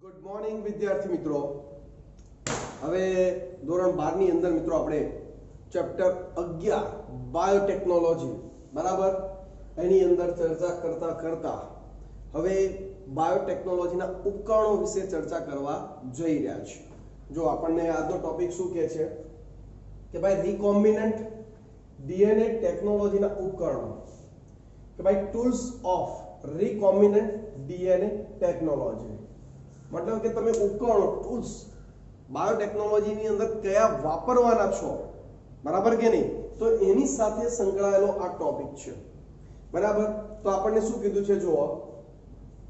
Good morning વિદ્યાર્થી મિત્રો. હવે ધોરણ 12 ની અંદર મિત્રો આપણે ચેપ્ટર 11 બાયોટેકનોલોજી બરાબર એની અંદર ચર્ચા કરતા કરતા હવે બાયોટેકનોલોજીના ઉપકરણો વિશે ચર્ચા કરવા જઈ રહ્યા છીએ. જો આપણને આજનો ટોપિક શું કહે છે કે ભાઈ રિકોમ્બિનન્ટ ડીએનએ ટેકનોલોજીના ઉપકરણો, કે ભાઈ tools of recombinant DNA technology. मतलब કે તમે ઉપકરણો ટૂલ્સ બાયોટેકનોલોજીની અંદર કયા વાપરવાના છો, બરાબર કે નહીં, તો એની સાથે સંકળાયેલો આ ટોપિક છે. બરાબર. તો આપણને શું કીધું છે જુઓ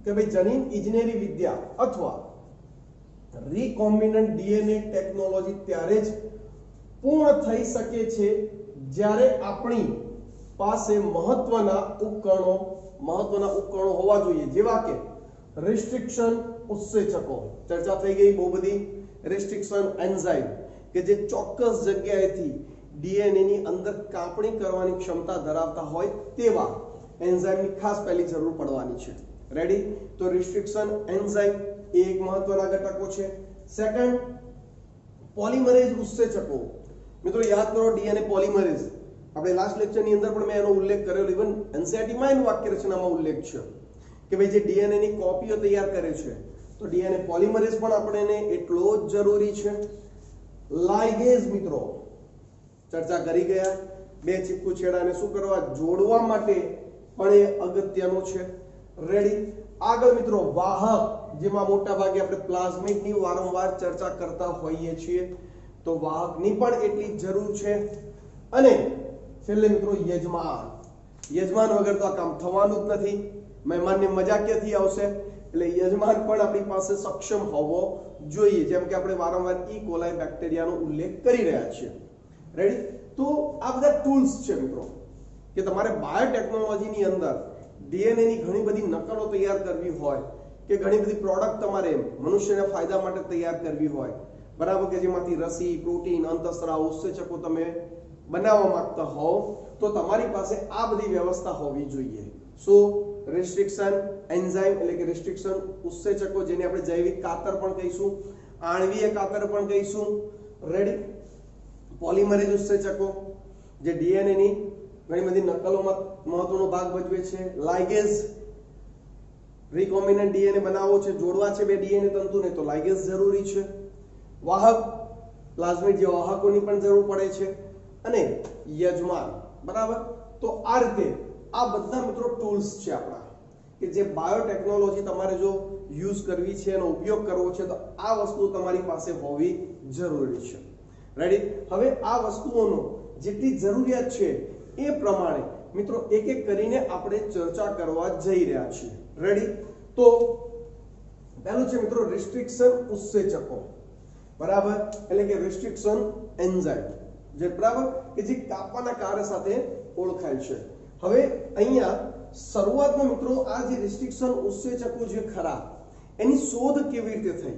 કે ભાઈ જનીન ઇજનેરી વિદ્યા અથવા રિકોમ્બિનન્ટ ડીએનએ ટેકનોલોજી ત્યારે જ પૂર્ણ થઈ શકે છે જ્યારે આપણી પાસે મહત્વના ઉપકરણો હોવા જોઈએ, જેવા કે રિસ્ટ્રિક્શન ઉત્સેચકો. ચર્ચા થઈ ગઈ બહુ બધી. રિસ્ટ્રિક્શન એન્ઝાઇમ કે જે ચોક્કસ જગ્યાએથી ડીએનએ ની અંદર કાપણી કરવાની ક્ષમતા ધરાવતા હોય તેવા એન્ઝાઇમની ખાસ પહેલી જરૂર પડવાની છે. રેડી? તો રિસ્ટ્રિક્શન એન્ઝાઇમ એ એક મહત્વના ઘટકો છે. સેકન્ડ, પોલિમરેઝ ઉત્સેચકો. મિત્રો યાદ કરો ડીએનએ પોલિમરેઝ, આપણે લાસ્ટ લેક્ચરની અંદર પણ મેં એનો ઉલ્લેખ કરેલો, ઇવન એનસીઈઆરટીમાં એનો વાક્ય રચનામાં ઉલ્લેખ છે કે ભાઈ જે ડીએનએ ની કોપીઓ તૈયાર કરે છે તો ડીએનએ પોલિમરેઝ પણ આપણને એટલો જ જરૂરી છે. લાઇગેઝ મિત્રો ચર્ચા કરી ગયા, બે ચીપકુ છેડાને શું કરવા, જોડવા માટે પણ એ અગત્યનો છે. રેડી? આગળ મિત્રો વાહક, જેમાં મોટા ભાગે આપણે પ્લાઝમિડની વારંવાર ચર્ચા કરતા હોઈએ છીએ, તો વાહકની પણ એટલી જ જરૂર છે. અને છેલ્લે મિત્રો યજમાન વગર તો આ કામ થવાનું જ નથી. મહેમાનને મજા ક્યાંથી આવશે? એટલે યજમાન પણ આપણી પાસે સક્ષમ હોવો જોઈએ, જેમ કે આપણે વારંવાર ઈ કોલાઈ બેક્ટેરિયાનો ઉલ્લેખ કરી રહ્યા છીએ. રેડી? તો આ બધા ટૂલ્સ છે મિત્રો કે તમારે બાયોટેકનોલોજીની અંદર ડીએનએ ની ઘણી બધી નકલો તૈયાર કરવી હોય કે ઘણી બધી પ્રોડક્ટ તમારે મનુષ્યના ફાયદા માટે તૈયાર કરવી હોય, બરાબર, કે જેમાંથી રસી, પ્રોટીન, અંતઃસ્ત્રાવ, ઉત્સેચકો તમે બનાવવા માંગતા હોવ, તો તમારી પાસે આ બધી વ્યવસ્થા હોવી જોઈએ. શું? રિસ્ટ્રિક્શન એન્ઝાઇમ એટલે કે રિસ્ટ્રિક્શન ઉત્સેચકો, જેને આપણે જૈવિક ખાતર પણ કહીશું, આણ્વીય ખાતર પણ કહીશું. રેડી? પોલિમરેઝ ઉત્સેચકો જે ડીએનએ ની ઘણી બધી નકલોમાં મહત્વનો ભાગ ભજવે છે. લાઇગેઝ, રિકોમ્બિનન્ટ ડીએનએ બનાવવો છે, જોડવા છે બે ડીએનએ તંતુને, તો લાઇગેઝ જરૂરી છે. વાહક, પ્લાઝમિડ જેવા વાહકોની પણ જરૂર પડે છે. અને યજમાન, બરાબર. તો આ રીતે આ બધા મિત્રો ટૂલ્સ છે આપણા, કે જે બાયોટેકનોલોજી તમારે જો યુઝ કરવી છે, એનો ઉપયોગ કરવો છે, તો આ વસ્તુ તમારી પાસે હોવી જરૂરી છે. રેડી? હવે આ વસ્તુઓનો જેટલી જરૂરિયાત છે એ પ્રમાણે મિત્રો એક એક કરીને આપણે ચર્ચા કરવા જઈ રહ્યા છીએ. રેડી? તો પહેલું છે મિત્રો રિસ્ટ્રિક્શન ઉત્સેચકો, બરાબર, એટલે કે રિસ્ટ્રિક્શન એન્ઝાઇમ, જે બરાબર કે જે કાપવાના કાર્ય સાથે ઓળખાય છે. હવે અહીંયા શરૂઆતમાં મિત્રો આ જે રિસ્ટ્રિક્શન ઉત્સેચકો જે ખરા એની શોધ કેવી રીતે થઈ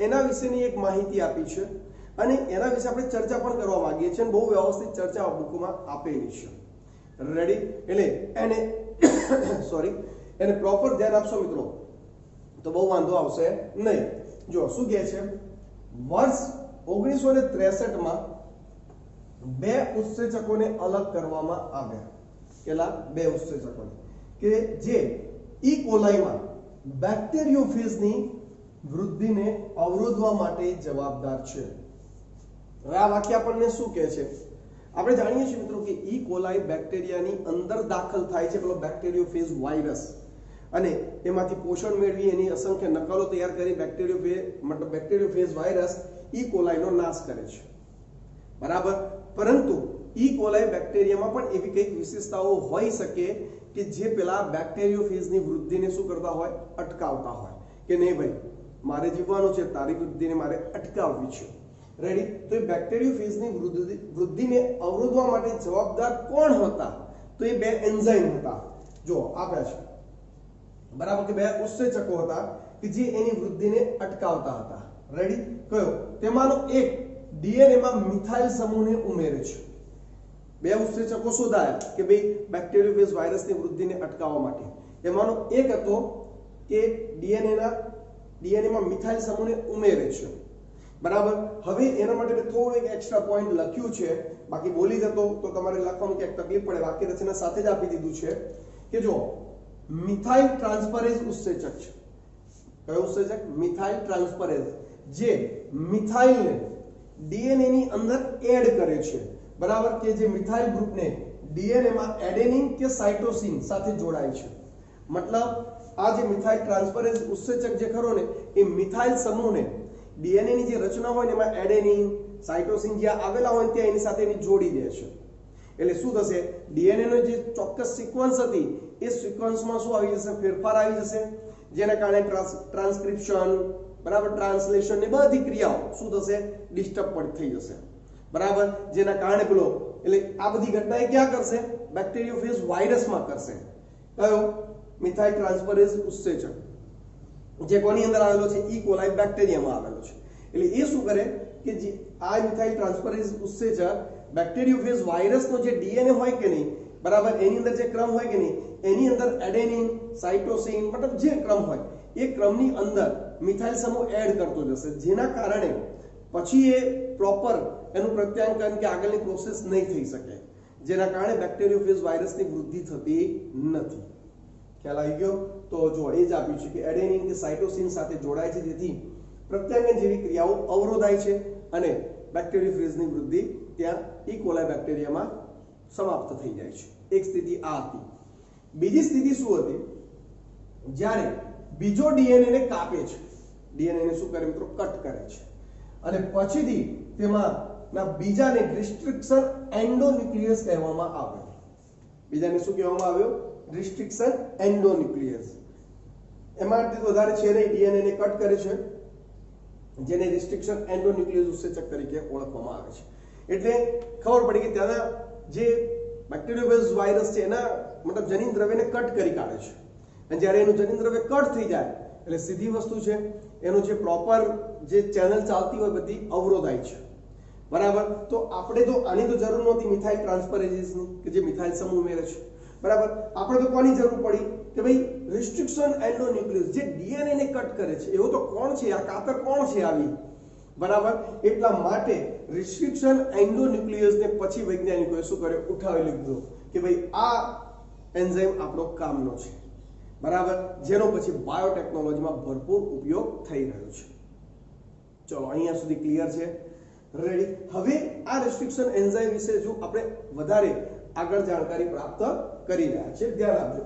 એના વિશેની એક માહિતી આપી છે, અને એના વિશે આપણે ચર્ચા પણ કરવા માંગીએ છીએ, અને બહુ વ્યવસ્થિત ચર્ચા આ બુકમાં આપેલી છે. રેડી? એટલે એને પ્રોપર ધ્યાન આપશો મિત્રો તો બહુ વાંધો આવશે નહીં. જો શું કહે છે, વર્ષ 1963 માં બે ઉત્સેચકોને અલગ કરવામાં આવ્યા. કેટલા? બે ઉત્સેચકોને, કે જે ઈ કોલાઈમાં બેક્ટેરિયોફેજની વૃદ્ધિને અવરોધવા માટે જવાબદાર છે. હવે આ વાક્ય આપણને શું કહે છે? આપણે જાણીએ છીએ મિત્રો કે ઈ કોલાઈ બેક્ટેરિયાની અંદર દાખલ થાય છે, પેલો બેક્ટેરિયોફેજ વાયરસ, અને એમાંથી પોષણ મેળવી એની અસંખ્ય નકલો તૈયાર કરી બેક્ટેરિયોફેજ વાયરસ ઈ કોલાઈનો નાશ કરે છે, બરાબર. પરંતુ ઈ કોલાઈ બેક્ટેરિયામાં પણ એવી કંઈક વિશેષતાઓ હોઈ શકે કે જે પેલા બેક્ટેરિયોફેજની વૃદ્ધિને શું કરતા હોય? અટકાવતા હોય, કે નહીં ભાઈ મારે જીવવાનું છે, તારી વૃદ્ધિને મારે અટકાવવી છે. રેડી? તો એ બેક્ટેરિયોફેજની વૃદ્ધિને અવરોધવા માટે જવાબદાર કોણ હતા? તો એ બે એન્ઝાઇમ હતા. જો આપ્યા છે, બરાબર, કે બે ઉત્સેચકો હતા કે જે એની વૃદ્ધિને અટકાવતા હતા. રેડી? કયો? તેમાંનો એક ડીએનએ માં મિથાઇલ સમૂહને ઉમેરે છે. બે ઉત્સેચકો શોધાયા કે ભાઈ બેક્ટેરિયોફેજ વાયરસની વૃદ્ધિને અટકાવવા માટે. એમાંનો એક હતો કે ડીએનએ ના ડીએનએ માં મિથાઇલ સમૂહને ઉમેરે છે, બરાબર. હવે એના માટે મેં થોડું એક એક્સ્ટ્રા પોઈન્ટ લખ્યું છે, બાકી બોલી જતો તો તમારે લખવામાં ક્યાંક તકલીફ પડે, વાક્ય રચના સાથે જ આપી દીધું છે કે જો મિથાઇલ ટ્રાન્સફરેઝ ઉત્સેચક છે. કયો ઉત્સેચક? મિથાઇલ ટ્રાન્સફરેઝ, જે મિથાઇલને ડીએનએ ની અંદર એડ કરે છે, બરાબર, કે જે મિથાઇલ ગ્રુપને ડીએનએ માં એડેનિન કે સાઇટોસિન સાથે જોડાય છે. મતલબ આ જે મિથાઇલ ટ્રાન્સફરેઝ ઉત્સેચક જે ખરો ને એ મિથાઇલ સમૂહને ડીએનએ ની જે રચના હોય ને એમાં એડેનિન સાઇટોસિન જ્યાં આવેલા હોય ત્યાં એની સાથે એની જોડી દે છે. એટલે શું થશે? ડીએનએ નો જે ચોક્કસ સિક્વન્સ હતી એ સિક્વન્સમાં શું આવી જશે? ફેરફાર આવી જશે, જેના કારણે ટ્રાન્સક્રિપ્શન, બરાબર, ટ્રાન્સલેશન ને બધી ક્રિયાઓ શું થશે? ડિસ્ટર્બ પણ થઈ જશે, બરાબર. જેના કારણે પેલો એટલે આ બધી ઘટના એ ક્યાં કરશે? બેક્ટેરિયોફેજ વાયરસમાં કરશે. કયો? મિથાઇલ ટ્રાન્સફરેઝ ઉત્સેચક, જે કોની અંદર આવેલો છે? ઈ કોલાઈ બેક્ટેરિયામાં આવેલો છે. એટલે એ શું કરે કે જે આ મિથાઇલ ટ્રાન્સફરેઝ ઉત્સેચક બેક્ટેરિયોફેજ વાયરસનો જે ડીએનએ હોય કે નહીં, બરાબર, એની અંદર જે ક્રમ હોય કે નહીં, એની અંદર એડેનિન, સાઇટોસિન, મતલબ જે ક્રમ હોય એ ક્રમની અંદર મિથાઇલ સમૂહ એડ કરતો જશે, જેના કારણે પછી એ પ્રોપર એનું પ્રત્યાયન કે આગળની પ્રોસેસ નહીં થઈ શકે, જેના કારણે બેક્ટેરિયોફેજ વાયરસની વૃદ્ધિ થતી નથી. ખ્યાલ આવી ગયો? તો જો એ જ આપ્યું છે કે એડેનિન કે સાઇટોસિન સાથે જોડાય છે, જેથી પ્રત્યાયન જેવી ક્રિયાઓ અવરોધાય છે અને બેક્ટેરિયોફેજની વૃદ્ધિ ત્યાં ઈ કોલાઈ બેક્ટેરિયામાં સમાપ્ત થઈ જાય છે. એક સ્થિતિ આ હતી. બીજી સ્થિતિ શું હતી? જ્યારે બીજો ડીએનએ ને કાપે છે, ડીએનએ ને શું કરે મિત્રો? કટ કરે છે, અને પછીથી તેમાં બીજાને રિસ્ટ્રિક્શન એન્ડોન્યુક્લિયસ કહેવામાં આવે. બીજાને શું કહેવામાં આવ્યો? Restriction endonuclease. એમાંથી વધારે છે નહીં, ડીએનએ ને કટ કરે છે, જેને રિસ્ટ્રિક્શન એન્ડોન્યુક્લિયસ ઉત્સેચક તરીકે ઓળખવામાં આવે છે. એટલે ખબર પડી કે ત્યાંના જે બેક્ટેરિયોફેજ વાયરસ છે એના મતલબ જનીન દ્રવ્યને કટ કરી કાઢે છે, અને જ્યારે એનું જનીન દ્રવ્ય કટ થઈ જાય એટલે સીધી વસ્તુ છે એનું જે પ્રોપર જે ચેનલ ચાલતી હોય બધી અવરોધાય છે, બરાબર. તો આપણે તો આની તો જરૂર નહોતી મિથાઇલ ટ્રાન્સફરેઝની કે જે મિથાઇલ સમૂહ ઉમેરે છે, બરાબર. આપણે તો કોની જરૂર પડી કે ભાઈ રિસ્ટ્રિક્શન એન્ડોન્યુક્લિયસ જે ડીએનએ ને કટ કરે છે, એવો તો કોણ છે? આ કાતર કોણ છે આવી? બરાબર. એટલા માટે રિસ્ટ્રિક્શન એન્ડોન્યુક્લિયસ ને પછી વૈજ્ઞાનિકોએ શું કર્યું? ઉઠાવી લીધું કે ભાઈ આ એન્ઝાઇમ આપણો કામનો છે, બરાબર, જેનો પછી બાયોટેકનોલોજીમાં ભરપૂર ઉપયોગ થઈ રહ્યો છે. ચલો અહીંયા સુધી ક્લિયર છે? રેડી. હવે આ રિસ્ટ્રિક્શન એન્ઝાઇમ વિશે જો આપણે વધારે આગળ જાણકારી પ્રાપ્ત કરી રહ્યા છે, ધ્યાન આપજો,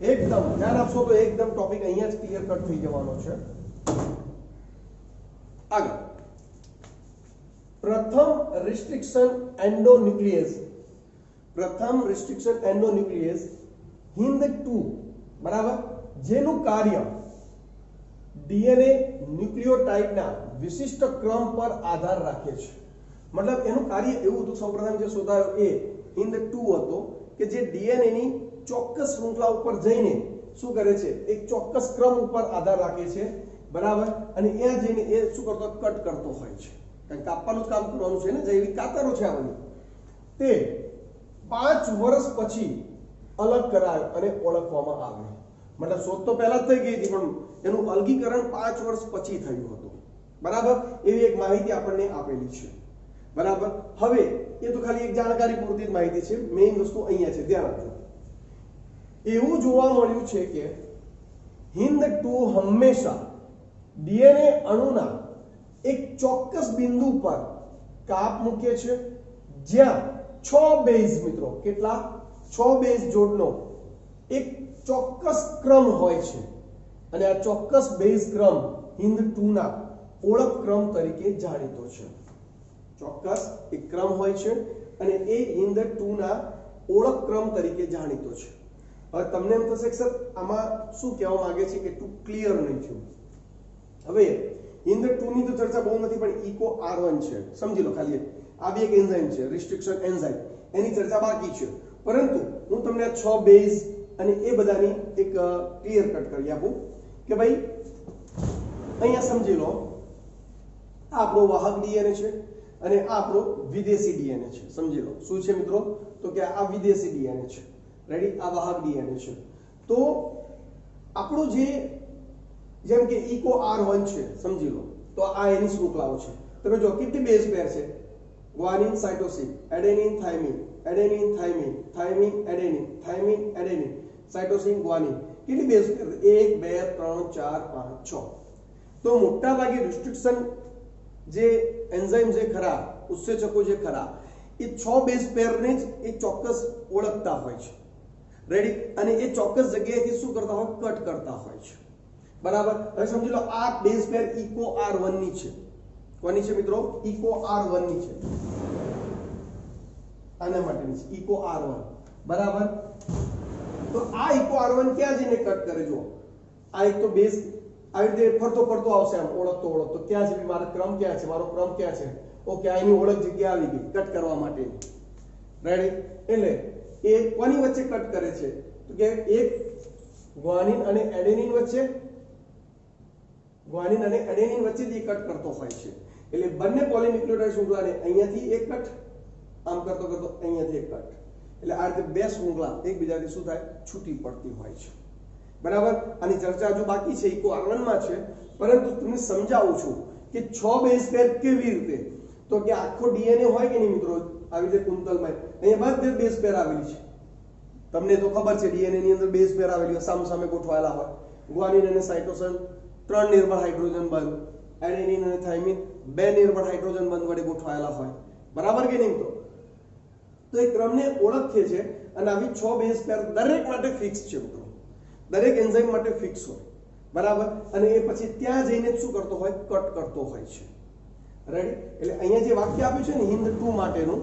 એકદમ ધ્યાન આપશો તો એકદમ ટોપિક અહીંયા જ ક્લિયર કટ થઈ જવાનો છે. આગળ પ્રથમ રિસ્ટ્રિક્શન એન્ડોન્યુક્લિયસ HindIII, બરાબર, જેનું કાર્ય ડીએનએ ન્યુક્લિયોટાઇડના વિશિષ્ટ ક્રમ પર આધાર રાખે છે. મતલબ એનું કાર્ય એવું હતું, સૌપ્રથમ જે શોધાયો એ HindIII હતો કે જે ડીએનએ ની ચોક્કસ શૃંખલા ઉપર જઈને શું કરે છે? એક ચોક્કસ ક્રમ ઉપર આધાર રાખે છે, બરાબર, અને ત્યાં જઈને એ શું કરતો? કટ કરતો હોય છે, કારણ કે કાપવાનું કામ કરવાનું છે ને, જૈવિક કાતરો છે આ બધી. તે 5 વર્ષ પછી અલગ કરાય અને ઓળખવામાં આવે. મતલબ શોધ તો પહેલા જ થઈ ગઈ હતી, પણ એનું અલગીકરણ 5 વર્ષ પછી થયું હતું, બરાબર. એવી એક માહિતી આપણને આપેલી છે, બરાબર. હવે એ તો ખાલી એક જાણકારી પૂરતી જ માહિતી છે, મેઇન વસ્તુ અહીંયા છે, ધ્યાન આપજો. એવું જોવા મળ્યું છે કે HindIII હંમેશા ડીએનએ અણુના એક ચોક્કસ બિંદુ પર કાપ મૂકે છે, જ્યાં 6 બેઝ, મિત્રો કેટલા? 6 બેઝ જોડનો એક ચોક્કસ ક્રમ હોય છે, અને આ ચોક્કસ બેઝ ક્રમ HindIII ના ઓળખ ક્રમ તરીકે જાણીતો છે. ચોક્કસ એક ક્રમ હોય છે અને એ HindIII ના ઓળખ ક્રમ તરીકે જાણીતો છે. હવે તમને એમ થશે કે સર આમાં શું કહેવા માંગે છે, એટલું ક્લિયર નહીં થયું. હવે HindIII ની તો ચર્ચા બહુ નથી, પણ ઇકો R1 છે, સમજી લો ખાલી. આ બી એક એન્ઝાઇમ છે, રિસ્ટ્રિક્શન એન્ઝાઇમ, એની ચર્ચા બાકી છે. પરંતુ હું તમને આ 6 બેઝ અને એ બધાની એક ક્લિયર કટ કરી આપું કે ભાઈ અહીંયા સમજી લો, આ આપણો વાહક ડીએનએ છે અને આ આપણો વિદેશી ડીએનએ છે. સમજી લો શું છે મિત્રો? તો કે આ વિદેશી ડીએનએ છે, રેડી, આ વાહક ડીએનએ છે. તો આપણું જે જેમ કે ઇકો R1 છે સમજી લો, તો આ એની શૃંખલાઓ છે. તમે જો કેટલી બેઝ પેર છે, guanine cytosine, adenine thiamine, adenine thymine, thymine adenine, thiamine adenine, cytosine guanine, કેટલી બેઝ પેર? 1 2 3 4 5 6. તો મોટા ભાગે રિસ્ટ્રિક્શન જે એન્ઝાઇમ જે ખરા, ઉત્સેચકો જે ખરા, એ 6 બેઝ પેરને જ એ ચોક્કસ ઓળખતા હોય છે. રેડી? અને એ ચોક્કસ જગ્યાએથી શું કરતા હોય? કટ કરતા હોય છે. બરાબર? હવે સમજી લો આ બેઝ પેર ઇકો R1 ની છે. કોની છે મિત્રો? ઇકો R1 ની છે. આના માટેની છે ઇકો R1. બરાબર? તો આ ઇકો R1 ક્યાં જઈને કટ કરે? જો આ એક તો બેઝ આવી રીતે ફરતો ફરતો આવશે, આમ ઓળખતો ઓળખતો ક્યાં છે, મારો ક્રમ ક્યાં છે, મારો ક્રમ ક્યાં છે. ઓકે, આની ઓળખ જગ્યા આવી ગઈ કટ કરવા માટે. રેડી? એટલે એ કોની વચ્ચે કટ કરે છે? તો કે એક ગ્વાનિન અને એડેનિન વચ્ચે, ગ્વાનિન અને એડેનિન વચ્ચેથી કટ કરતો હોય છે. એટલે બંને પોલીન્યુક્લિયોટાઇડ શૃંખલાને અહીંયાથી એક કટ, આમ કરતો કરતો અહીંયાથી એક કટ. એટલે આ રીતે બે શૃંખલા એકબીજાથી શું થાય? છૂટી પડતી હોય છે. બરાબર? આની ચર્ચા હજુ બાકી છે, ઇકો R1 માં છે, પરંતુ તમને સમજાવું છું કે 6 બેઝ પેર કેવી રીતે. તો કે આખો ડીએનએ હોય કે નહીં મિત્રો, આવી રીતે કુંતલમાં અહીંયા બધે બેઝ પેર આવેલી છે. તમને તો ખબર છે ડીએનએ ની અંદર બેઝ પેર આવેલી હોય, સામ સામે ગોઠવાયેલા હોય. ગ્વાનિન અને સાઇટોસિન 3 નિર્બળ હાઇડ્રોજન બંધ, એડેનિન અને થાઇમિન 2 નિર્બળ હાઇડ્રોજન બંધ વડે ગોઠવાયેલા હોય. બરાબર કે નહીં? તો એ ક્રમને ઓળખે છે. અને આવી 6 બેઝ પેર દરેક માટે ફિક્સ છે મિત્રો, દરેક એન્ઝાઇમ માટે ફિક્સ હોય. બરાબર? અને એ પછી ત્યાં જઈને શું કરતો હોય? કટ કરતો હોય છે. રેડી? એટલે અહીંયા જે વાક્ય આપ્યું છે ને હિન્દ 2 માટેનું,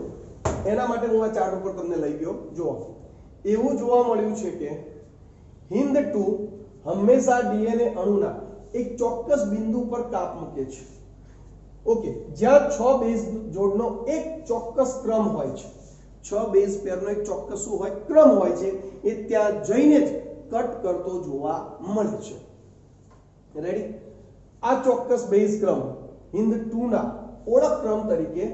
એના માટે હું આ ચાર્ટ ઉપર તમને લઈ ગયો. જુઓ, એવું જોવા મળ્યું છે કે હિન્દ 2 હંમેશા ડીએનએ અણુના એક ચોક્કસ બિંદુ પર કાપ મૂકે છે. ઓકે, જ્યાં 6 બેઝ જોડનો એક ચોક્કસ ક્રમ હોય છે, 6 બેઝ પેરનો એક ચોક્કસ શું હોય? ક્રમ હોય છે. એ ત્યાં જઈને જ કટ કરતો જોવા મળે છે. રેડી? આ ચોક્કસ બેઝ ક્રમ હિન્દ 2 ના ઓળખ ક્રમ તરીકે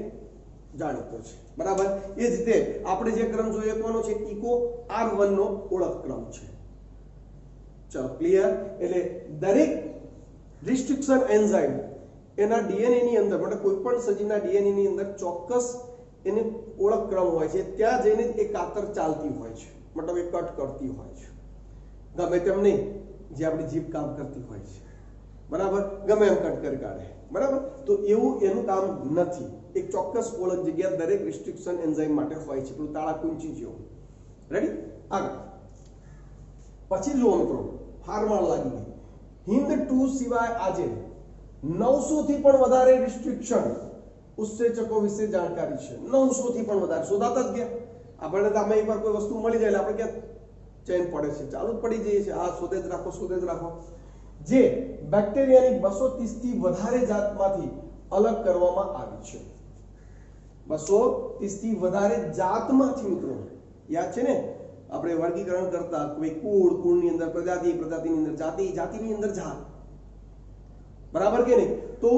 જાણીતો છે. બરાબર? એ જ રીતે આપણે જે ક્રમ જોઈએ કોનો છે? ઇકો R1 નો ઓળખ ક્રમ છે. ચલો, ક્લિયર? એટલે દરેક રિસ્ટ્રિક્શન એન્ઝાઇમ એના ડીએનએ ની અંદર, એટલે કોઈ પણ સજીવના ડીએનએ ની અંદર ચોક્કસ એની ઓળખ ક્રમ હોય છે. ત્યાં જઈને એ કાતર ચાલતી હોય છે, મતલબ એ કટ કરતી હોય છે. ગમે તેમ નહીં, જે આપણી જીભ કામ કરતી હોય છે. બરાબર? ગમે એમ કટ કરી કાઢે. બરાબર? તો એવું એનું કામ નથી. એક ચોક્કસ ઓળખ જગ્યા દરેક રિસ્ટ્રિક્શન એન્ઝાઇમ માટે હોય છે, પેલું તાળા કુંચી જેવું. રેડી? આગળ પછી જુઓ મિત્રો, હારમાળ લાગી ગઈ. હિન્દ 2 સિવાય આજે 900 થી પણ વધારે રિસ્ટ્રિક્શન ઉત્સેચકો વિશે જાણકારી છે. 900 થી પણ વધારે શોધાતા જ ગયા. આપણને તો આમાં એકવાર કોઈ વસ્તુ મળી જાય એટલે આપણે ક્યાં ચેન પડે છે, ચાલુ જ પડી જઈએ છે. આ શોધે જ રાખો, શોધે જ રાખો. જે બેક્ટેરિયાની 230 થી વધારે જાતમાંથી અલગ કરવામાં આવી છે. 230 થી વધારે જાતમાંથી મિત્રો, યાદ છે ને આપણે વર્ગીકરણ કરતા, કોઈ કુળ, કુળની અંદર પ્રજાતિ, પ્રજાતિની અંદર જાતિ, જાતિની અંદર જાત. બરાબર કે નહીં? તો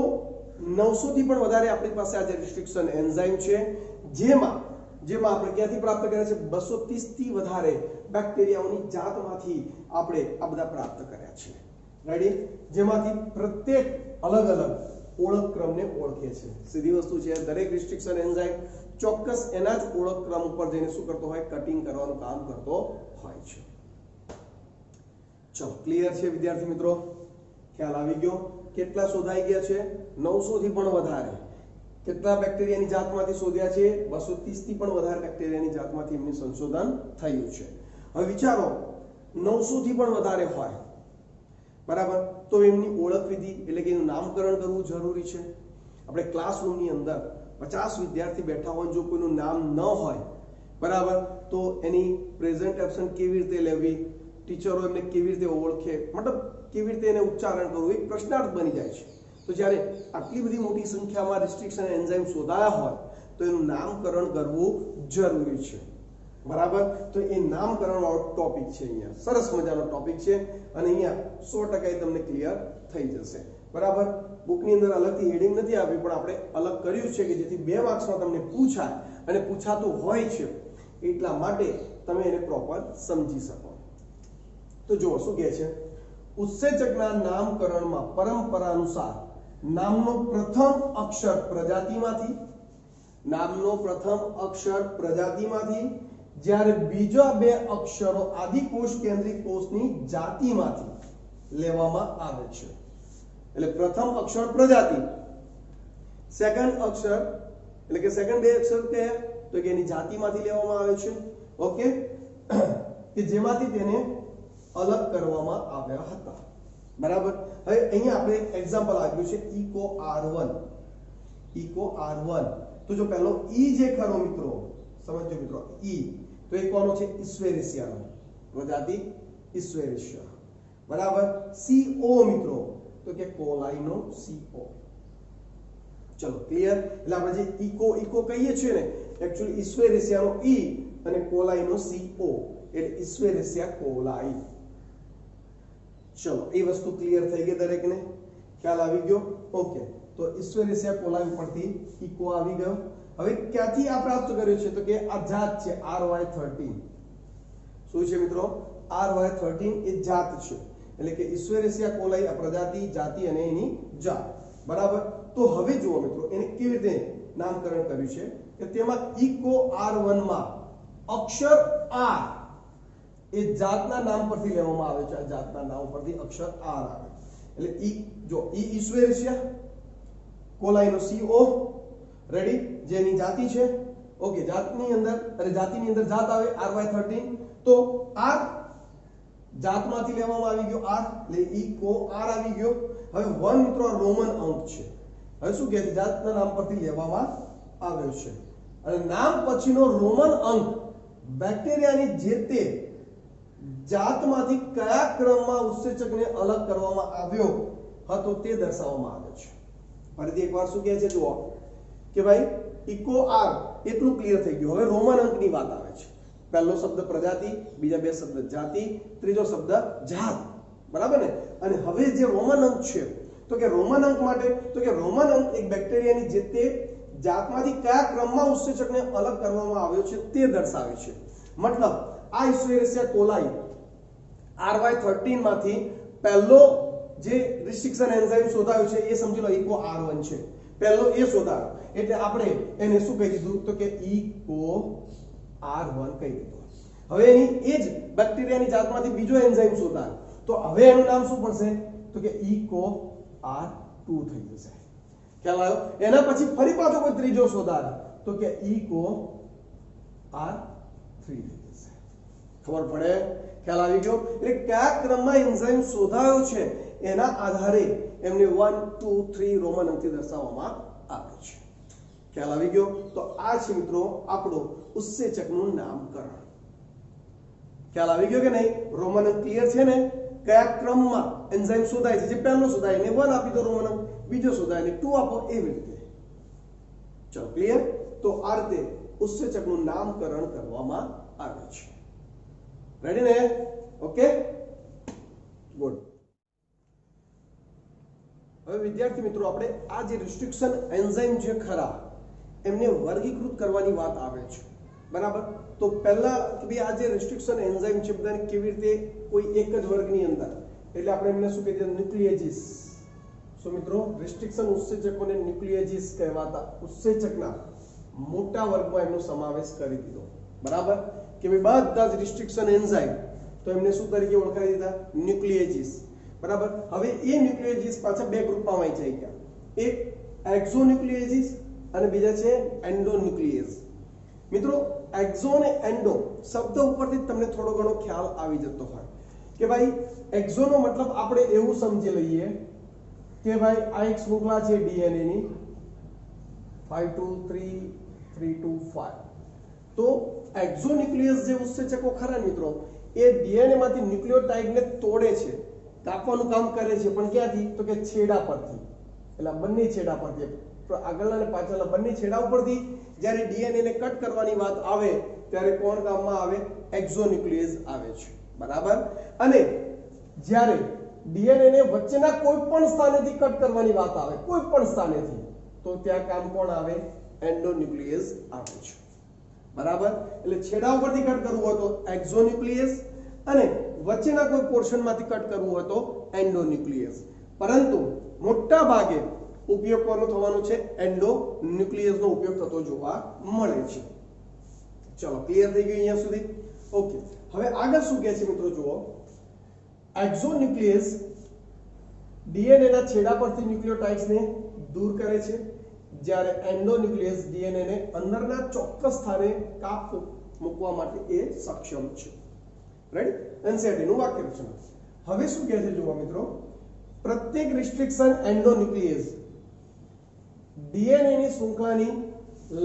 900 થી પણ વધારે આપણી પાસે આજે રિસ્ટ્રિક્શન એન્ઝાઇમ છે, જેમાં આપણે ક્યાંથી પ્રાપ્ત કર્યા છે? 230 થી વધારે બેક્ટેરિયાઓની જાતમાંથી આપણે આ બધા પ્રાપ્ત કર્યા છે. રેડી? જેમાંથી પ્રત્યેક અલગ અલગ ઓળખ ક્રમને ઓળખે છે. સીધી વસ્તુ છે, દરેક રિસ્ટ્રિક્શન એન્ઝાઇમ ચોક્કસ એના જ ઓળખ ક્રમ ઉપર જઈને શું કરતો હોય? કટિંગ કરવાનું કામ કરતો હોય છે. ચલો, ક્લિયર છે વિદ્યાર્થી મિત્રો? ખ્યાલ આવી ગયો? કેટલા શોધાઈ ગયા છે? 900 થી પણ વધારે. કેટલા બેક્ટેરિયાની જાતમાંથી શોધ્યા છે? 230 થી પણ વધારે બેક્ટેરિયાની જાતમાંથી એમનું સંશોધન થયું છે. હવે વિચારો, 900 થી પણ વધારે હોય, બરાબર, તો એમની ઓળખ વિધિ એટલે કે એનું નામકરણ કરવું જરૂરી છે. આપણે ક્લાસરૂમની અંદર 50 વિદ્યાર્થી બેઠા હોય, જો કોઈનું નામ ન હોય, બરાબર, તો એની પ્રેઝન્ટ એબ્સન્ટ કેવી રીતે લેવી, ટીચરો એમને કેવી રીતે ઓળખે, મતલબ કેવી રીતે એને ઉચ્ચારણ કરવું, એક પ્રશ્નાર્થ બની જાય છે. તો જ્યારે આટલી બધી મોટી સંખ્યામાં રિસ્ટ્રિક્શન એન્ઝાઇમ શોધાયા હોય તો એનું નામકરણ કરવું જરૂરી છે. બરાબર? તો એ નામકરણ વાળો ટોપિક છે. અહીંયા સરસ મજાનો ટોપિક છે અને અહીંયા 100% તમને ક્લિયર થઈ જશે. બરાબર? બુકની અંદર અલગથી હેડિંગ નથી આપી, પણ આપણે અલગ કર્યું છે કે જેથી 2 માર્ક્સમાં તમને પૂછાય અને પૂછાતું હોય છે એટલા માટે તમે એને પ્રોપર સમજી શકો. તો જુઓ શું કહે છે? ઉત્સેચકના નામકરણમાં પરંપરા અનુસાર નામનો પ્રથમ અક્ષર પ્રજાતિમાંથી જ્યારે બીજા બે અક્ષરો આદિકોષ કેન્દ્રિત કોષની જાતિમાંથી લેવામાં આવે છે. એટલે પ્રથમ અક્ષર પ્રજાતિ, સેકન્ડ અક્ષર એટલે કે સેકન્ડ બે અક્ષર કયા તો કે એની જાતિમાંથી લેવામાં આવે છે. ઓકે, કે જેમાંથી તેને અલગ કરવામાં આવ્યા હતા. બરાબર. હવે અહીંયા આપણે એક્ઝામ્પલ આપ્યું છે ઇકો R1. તો જો પહેલો ઈ જે ખરો મિત્રો, સમજો મિત્રો, ઈ તો એ કોનો છે? ઇસ્વેરેસિયાનો, પ્રજાતિ ઇસ્વેરેસિયા. બરાબર. CO મિત્રો તો કે કોલાઈનો CO. ચલો ક્લિયર. એટલે આપણે જે ઇકો કહીએ છીએ ને, એક્ચ્યુઅલી ઇસ્વેરેસિયાનો ઈ અને કોલાઈનો CO એટલે ઇસ્વેરેસિયા કોલાઈ. ચલો એ વસ્તુ ક્લિયર થઈ ગઈ દરેકને, ખ્યાલ આવી ગયો. ઓકે, તો ઇસ્વેરેસિયા કોલાઈ ઉપરથી ઇકો આવી ગયો. હવે ક્યાંથી આ પ્રાપ્ત કર્યું છે તો કે આ જાત છે RY13. શું છે મિત્રો? RY13 એ જાત છે. એટલે કે ઇસ્વેરેસિયા કોલાઈ આ પ્રજાતિ, જાતિ અને એની જાત. બરાબર. તો હવે જુઓ મિત્રો એને કેવી રીતે નામકરણ કર્યું છે કે તેમાં ઇકો R1 માં અક્ષર R એ જાતના નામ પરથી લેવામાં આવે છે. આ જાતના નામ પરથી અક્ષર R આવે. એટલે ઈ ઇસ્વેરેસિયા કોલાઈનો CO રેડી, જેની જાતિ છે. ઓકે, જાતિની અંદર જાત આવે RY13. તો R જાતમાંથી લેવામાં આવી ગયો R, એટલે ઇકો R આવી ગયો. હવે 1 મિત્રો રોમન અંક છે. હવે શું કહે છે? જાતના નામ પરથી લેવામાં આવ્યો છે અને નામ પછીનો રોમન અંક બેક્ટેરિયાની જે તે જાતમાંથી કયા ક્રમમાં ઉત્સેચકને અલગ કરવામાં આવ્યો હતો તે દર્શાવવામાં આવે છે. ફરીથી એકવાર શું કહે છે જુઓ કે ભાઈ ઇકો R એટલું ક્લિયર થઈ ગયું. હવે રોમન અંકની વાત આવે છે. પહેલો શબ્દ પ્રજાતિ, બીજા બે શબ્દ જાતિ, ત્રીજો શબ્દ જાત. બરાબર ને? અને હવે જે રોમન અંક છે તો કે રોમન અંક માટે તો કે રોમન અંક એક બેક્ટેરિયાની જે તે જાતમાંથી કયા ક્રમમાં ઉત્સેચકને અલગ કરવામાં આવ્યો છે તે દર્શાવે છે. મતલબ આ ઇસ્વેરેસિયા કોલાઈ RY13 માંથી પહેલો જે રિસ્ટ્રિક્શન એન્ઝાઇમ શોધાયો છે એ સમજી લો ઇકો R1 છે. પહેલો એ શોધાયો એટલે આપણે એને શું કહી દીધું તો કે ઇકો R1 કહી દીધું. હવે એની એ જ બેક્ટેરિયાની જાતમાંથી બીજો એન્ઝાઇમ શોધાયો તો હવે એનું નામ શું પડશે તો કે ઇકો R2 થઈ જશે. ખ્યાલ આવ્યો? એના પછી ફરી પાછો કોઈ ત્રીજો શોધાયો તો કે ઇકો R3 થઈ જશે. ખબર પડે? ખ્યાલ આવી ગયો? એટલે કયા ક્રમમાં એન્ઝાઇમ શોધાયો છે એના આધારે એમને 1 2 3 રોમન અંકથી દર્શાવવામાં આવે છે. ખ્યાલ આવી ગયો? તો આ છે મિત્રો આપણું ઉત્સેચકનું નામકરણ. ખ્યાલ આવી ગયો કે નહીં? રોમન અંક ક્લિયર છે ને? કયા ક્રમમાં એન્ઝાઇમ શોધાય છે? જે પહેલો શોધાય એને 1 આપી દો રોમન અંક, બીજો શોધાય એને 2 આપો, એવી રીતે. ચલો ક્લિયર? તો આ રીતે ઉત્સેચકનું નામકરણ કરવામાં આવે છે. રેડી ને? Okay, good. હવે વિદ્યાર્થી મિત્રો આપણે આ જે રિસ્ટ્રિક્શન એન્ઝાઇમ જે ખરા એમને વર્ગીકૃત કરવાની વાત આવે છે. બરાબર. તો પહેલા કે ભાઈ આ જે રિસ્ટ્રિક્શન એન્ઝાઇમ છે બધાને કેવી રીતે કોઈ એક જ વર્ગની અંદર, એટલે આપણે એમને શું કહીએ? ન્યુક્લિયેજીસ. સો મિત્રો રિસ્ટ્રિક્શન ઉત્સેચકોને ન્યુક્લિયેજીસ કહેવાતા ઉત્સેચકના મોટા વર્ગમાં એમનો સમાવેશ કરી દીધો. બરાબર. કે ભાઈ બધા જ રિસ્ટ્રિક્શન એન્ઝાઇમ તો એમને શું તરીકે ઓળખાવી દીધા? ન્યુક્લિયેજીસ. બરાબર. હવે એ ન્યુક્લિયેજીસ પાછા બે ગ્રુપમાં વહેંચાઈ ગયા. એક એક્ઝોન્યુક્લિયેજીસ અને બીજા છે એન્ડોન્યુક્લિયેઝ. મિત્રો એક્ઝો અને એન્ડો શબ્દ ઉપરથી તમને થોડો ઘણો ખ્યાલ આવી જતો હોય કે ભાઈ એક્ઝોનો મતલબ આપણે એવું સમજી લઈએ કે ભાઈ આ એક શૃંખલા છે ડીએનએ ની 5 2 3 3 2 5. તો એક્ઝોન્યુક્લિયસ જે ઉત્સેચકો ખરા મિત્રો એ ડીએનએ માંથી ન્યુક્લિયોટાઇડને તોડે છે, કાપવાનું કામ કરે છે, પણ ક્યાંથી તો કે છેડા પરથી. એટલે બંને છેડા પરથી, આગળના અને પાછળના બંને છેડા ઉપરથી જ્યારે ડીએનએ ને કટ કરવાની વાત આવે ત્યારે કોણ કામમાં આવે? એક્ઝોન્યુક્લિયસ આવે છે. બરાબર. અને જ્યારે ડીએનએ ને વચ્ચેના કોઈ પણ સ્થાનેથી કટ કરવાની વાત આવે, કોઈ પણ સ્થાનેથી, તો ત્યાં કામ કોણ આવે? એન્ડોન્યુક્લિયસ આવે છે. બરાબર. એટલે છેડા ઉપરથી કટ કરવું હોય તો એક્ઝોન્યુક્લિયસ અને વચ્ચેના કોઈ પોર્શનમાંથી કટ કરવું હોય તો એન્ડોન્યુક્લિયસ, પરંતુ મોટા ભાગે ઉપયોગ કોનો થવાનો છે? એન્ડોન્યુક્લિયસનો ઉપયોગ થતો જોવા મળે છે. ચલો ક્લિયર થઈ ગયું અહીંયા સુધી? ઓકે, હવે આગળ શું કહે છે મિત્રો જુઓ, એક્ઝોન્યુક્લિયસ ડીએનએ ના છેડા પરથી ન્યુક્લિયોટાઇડ્સને દૂર કરે છે, જ્યારે એન્ડોન્યુક્લિયસ ડીએનએ ને અંદરના ચોક્કસ સ્થાને કાપ મૂકવા માટે એ સક્ષમ છે. રાઈટ? એનસીઆરટી નું વાક્ય રચના. હવે શું કહે છે જુઓ મિત્રો, પ્રત્યેક રિસ્ટ્રિક્શન એન્ડોન્યુક્લિયસ ડીએનએ ની શૃંખલાની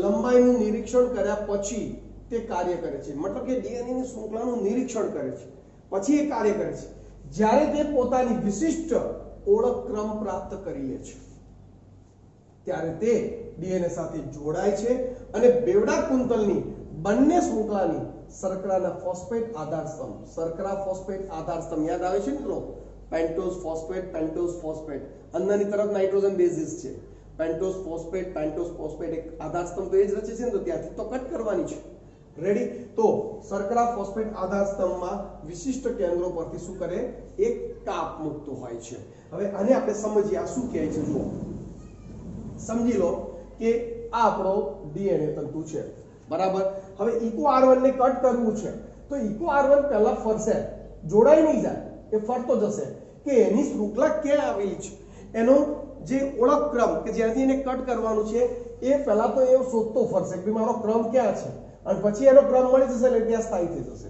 લંબાઈનું નિરીક્ષણ કર્યા પછી તે કાર્ય કરે છે. મતલબ કે ડીએનએ ની શૃંખલાનું નિરીક્ષણ કરે છે પછી એ કાર્ય કરે છે. જ્યારે તે પોતાની વિશિષ્ટ ઓળખક્રમ પ્રાપ્ત કરી લે છે ત્યારે તે ડીએનએ સાથે જોડાય છે અને બેવડા કુંતલની બંને શૃંખલાની શર્કરાના ફોસ્ફેટ આધાર સ્તંભ, શર્કરા ફોસ્ફેટ આધાર સ્તંભ યાદ આવે છે મિત્રો? પેન્ટોઝ ફોસ્ફેટ, અંદરની તરફ નાઇટ્રોજન બેઝિસ છે. પેન્ટોઝ ફોસ્ફેટ એક આધાર સ્તંભ તો એ જ રચે છે ને, તો ત્યાંથી તો કટ કરવાની છે. રેડી? તો શર્કરા ફોસ્ફેટ આધાર સ્તંભમાં વિશિષ્ટ કેન્દ્રો પરથી શું કરે? એક કાપ મુક્તો હોય છે. હવે આને આપણે સમજીએ, આ શું કહે છે જુઓ. સમજી લો કે આ આપણો ડીએનએ તંતુ છે, બરાબર? હવે ઇકો R1 ને કટ કરવું છે તો ઇકો R1 પહેલા ફરશે, જોડાઈ નહીં જાય, એ ફરતો જશે કે એની શૃંખલા ક્યાં આવેલી છે, એનો જે ઓળખક્રમ કે જ્યાંથી એને કટ કરવાનું છે એ પહેલા તો એ શોધતો ફરશે કે મારો ક્રમ ક્યાં છે, અને પછી એનો ક્રમ મળી જશે એટલે ત્યાં સ્થાયી થઈ જશે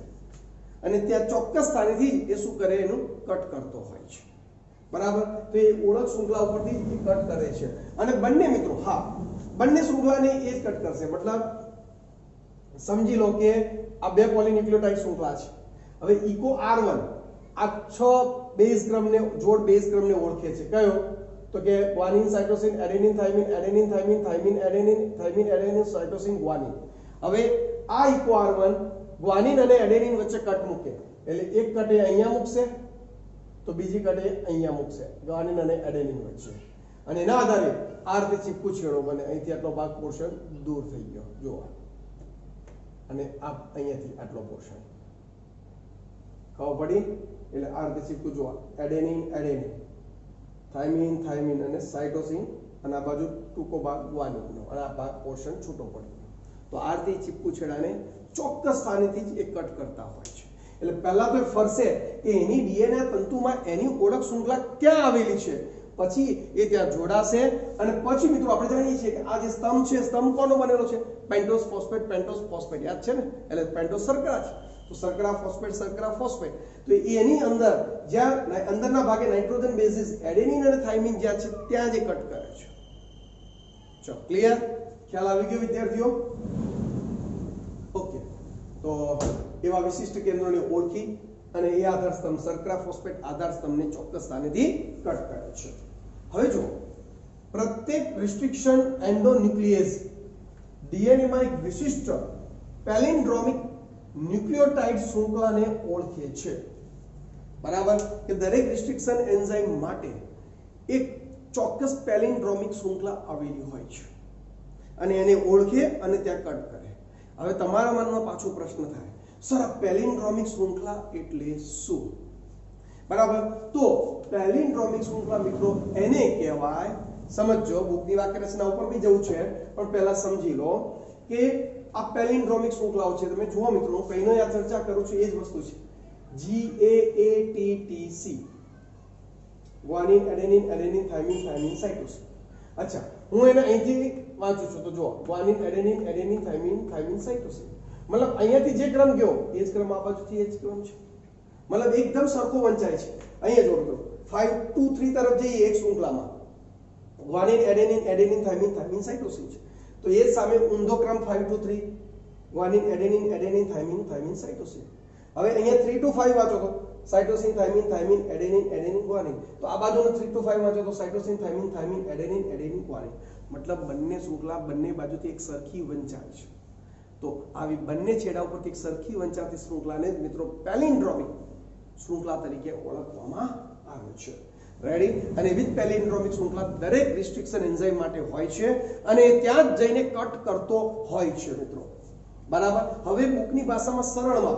અને ત્યાં ચોક્કસ સ્થાનેથી એ શું કરે? એનું કટ કરતો હોય છે, બરાબર? તો એ ઓળખ શૃંખલા ઉપરથી કટ કરે છે અને બંને મિત્રો, હા, બંને શૃંખલાને એ જ કટ કરશે. મતલબ સમજી લો કે આ બે પોલીન્યુક્લિયોટાઇડ શૃંખલા છે. હવે ઇકો R1 આ 6 બેઝ ક્રમને જોડ બેઝ ક્રમને ઓળખે છે. કયો? તો કે guanine, cytosine, adenine, thiamine, adenine, thymine, thymine, adenine, thiamine, adenine, cytosine, guanine. હવે આ ઇકો R1 ગ્વાનિન અને એડેનિન વચ્ચે કટ મૂકે એટલે એક કટ એ અહીંયા મૂકશે તો બીજી કટ એ અહીંયા મૂકશે, ગ્વાનિન અને એડેનિન વચ્ચે, અને એના આધારે આ રીતે ચીપકું છેડો બને. અહીંથી આટલો ભાગ પોર્શન દૂર થઈ ગયો જોવા, અને આ અહીંયાથી આટલો પોર્શન ખબર પડી એટલે આ રીતે ચીપકું જોવા, એડેનિન, થાઇમિન અને સાઇટોસિન, અને આ બાજુ ટૂંકો ભાગ ગ્વાનિનનો, અને આ ભાગ પોર્શન છૂટો પડી. તો આ રીતે ચીપકું છેડાને ચોક્કસ સ્થાનેથી જ એ કટ કરતા હોય છે. એટલે પહેલા તો ફરશે કે એની ડીએનએ તંતુમાં એની ઓળખ શૃંખલા ક્યાં આવેલી છે, પછી એ ત્યાં જોડાશે અને પછી મિત્રો આપણે જાણીએ છીએ કે આ જે સ્તંભ છે, સ્તંભ કોનો બનેલો છે? પેન્ટોઝ ફોસ્ફેટ યાદ છે ને? એટલે પેન્ટોઝ શર્કરા છે, તો શર્કરા ફોસ્ફેટ. તો એની અંદર જ્યાં અંદરના ભાગે નાઇટ્રોજન બેઝિસ એડેનિન અને થાઇમિન જ્યાં છે ત્યાં જે કટ કરે છે. ચલો ક્લિયર? ખ્યાલ આવી ગયો વિદ્યાર્થીઓ? ઓકે, તો એવા વિશિષ્ટ કેન્દ્રોને ઓળખી અને એ આધાર સ્તંભ શર્કરા ફોસ્ફેટ આધાર સ્તંભને ચોક્કસ સ્થાનેથી કટ કરે છે. હવે જો પ્રત્યેક રિસ્ટ્રિક્શન એન્ડોન્યુક્લિયસ ડીએનએ માં એક વિશિષ્ટ પેલિન્ડ્રોમિક ન્યુક્લિયોટાઇડ શૃંખલાને ઓળખે છે, બરાબર? કે દરેક રિસ્ટ્રિક્શન એન્ઝાઇમ માટે એક ચોક્કસ પેલિન્ડ્રોમિક શૃંખલા આવેલી હોય છે અને એને ઓળખે અને ત્યાં કટ કરે. હવે તમારા મનમાં પાછો પ્રશ્ન થાય, સર આ પેલિન્ડ્રોમિક શૃંખલા એટલે શું? બરાબર? તો પેલિન્ડ્રોમિક શૃંખલા મિત્રો એને કહેવાય, સમજો, બુકની વાક્ય રચના ઉપર બી જવું છે પણ પહેલા સમજી લો કે આ પેલિન્ડ્રોમિક શૃંખલાઓ છે. તમે જુઓ મિત્રો, હું કઈનો યાદ ચર્ચા કરું છું એ જ વસ્તુ છે. GAATTC, guanine, adenine, thiamine, cytosine. અચ્છા, હું એને અહીંથી વાંચું છું તો જો ગ્વાનિન, એડેનિન, થાઇમિન, સાઇટોસિન. મતલબ અહીંયાથી જે ક્રમ ગયો એ જ ક્રમ આ બાજુથી એ જ ક્રમ છે. મતલબ એકદમ સરખો વંચાય છે. અહીંયા જો મિત્રો 5 2 3 તરફ જઈએ એક શૃંખલામાં, ગ્વાનિન, એડેનિન, થાઇમિન, સાઇટોસિન છે. તો એ સામે ઊંધો ક્રમ 5 2 3 ગ્વાનિન, એડેનિન, થાઇમિન, સાઇટોસિન. હવે અહીંયા 3 to 5 વાંચો તો સાઇટોસિન, થાઇમિન, એડેનિન, ગ્વાનિન. તો આ બાજુનો 3 to 5 વાંચો તો સાઇટોસિન, થાઇમિન, એડેનિન, ગ્વાનિન. મતલબ બંને શૃંખલા બંને બાજુથી એક સરખી વંચાય છે. તો આવી બંને છેડા ઉપરથી એક સરખી વંચાતી શૃંખલાને જ મિત્રો પેલિન્ડ્રોમિક શૃંખલા તરીકે ઓળખવામાં આવે છે. રેડી? અને વિથ પેલિન્ડ્રોમિક શૃંખલા દરેક રિસ્ટ્રિક્શન એન્ઝાઇમ માટે હોય છે અને ત્યાં જ જઈને કટ કરતો હોય છે મિત્રો, બરાબર? હવે બુકની ભાષામાં સરળમાં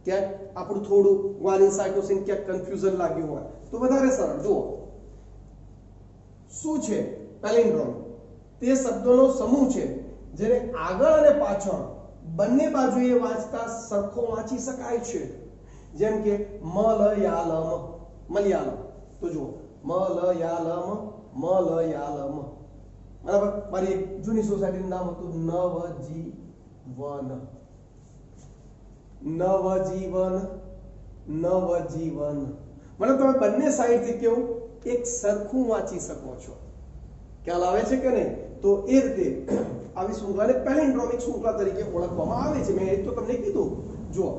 ક્યાંક આપણું થોડું ગ્વાનિન સાયટોસિન ક્યાંક કન્ફ્યુઝન લાગ્યું હોય તો વધારે સરળ જુઓ શું છે પેલિન્ડ્રોમ તે શબ્દોનો સમૂહ છે જેને આગળ અને પાછળ બંને બાજુએ વાંચતા સરખો વાંચી શકાય છે જેમ કે મલયાલમ મલયાલમ તો જુઓ મલયાલમ મલયાલમ બરાબર મારી એક જૂની સોસાયટીનું નામ હતું નવજીવન નવજીવન નવજીવન મતલબ તમે બંને સાઈડથી કેવું એક સરખું વાંચી શકો છો ખ્યાલ આવે છે કે નહીં તો એ રીતે આવી શૃંખલાને પેલિન્ડ્રોમિક શૃંખલા તરીકે ઓળખવામાં આવે છે મેં એ તો તમને કીધું જુઓ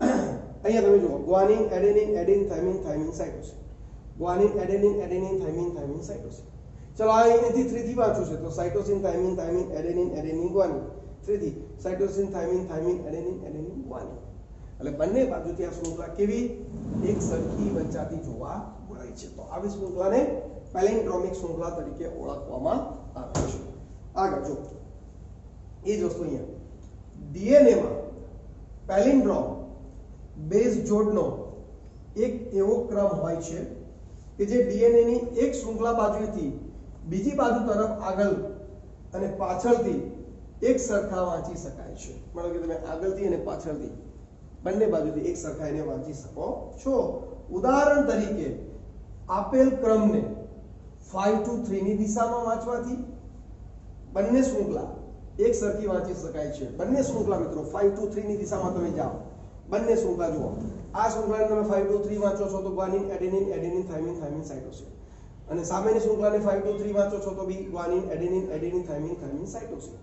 અહીંયા તમે જુઓ guanine adenine adenine thymine thymine cytosine guanine adenine adenine thymine thymine cytosine ચલો આ અહીંથી 3 થી વાંચું છે તો cytosine thymine thymine adenine adenine guanine 3 થી cytosine thymine thymine adenine adenine guanine એટલે બંને બાજુથી આ શૃંખલા કેવી એક સરખી વંચાતી જોવા મળે છે તો આવી શૃંખલાને પેલિન્ડ્રોમિક શૃંખલા તરીકે ઓળખવામાં આવે છે આગળ જો એ જ વસ્તુ અહીંયા ડીએનએ માં પેલિન્ડ્રોમ બેઝ જોડનો એક એવો ક્રમ હોય છે કે જે ડીએનએ ની એક શૃંખલા બાજુથી બીજી બાજુ તરફ આગળ અને પાછળથી એક સરખા વાંચી શકાય છે મતલબ કે તમે આગળથી અને પાછળથી બંને બાજુથી એક સરખા એને વાંચી શકો છો ઉદાહરણ તરીકે આપેલ ક્રમને 5 to 3 ની દિશામાં વાંચવાથી બંને શૃંખલા એક સરખી વાંચી શકાય છે બંને શૃંખલા મિત્રો 5 to 3 ની દિશામાં તમે જાઓ બંને શૃંખલા જુઓ આ શૃંખલાને તમે 5 to 3 વાંચો છો તો guanine adenine adenine thymine thymine cytosine અને સામેની શૃંખલાને 5 to 3 વાંચો છો તો બી guanine adenine adenine thymine thymine cytosine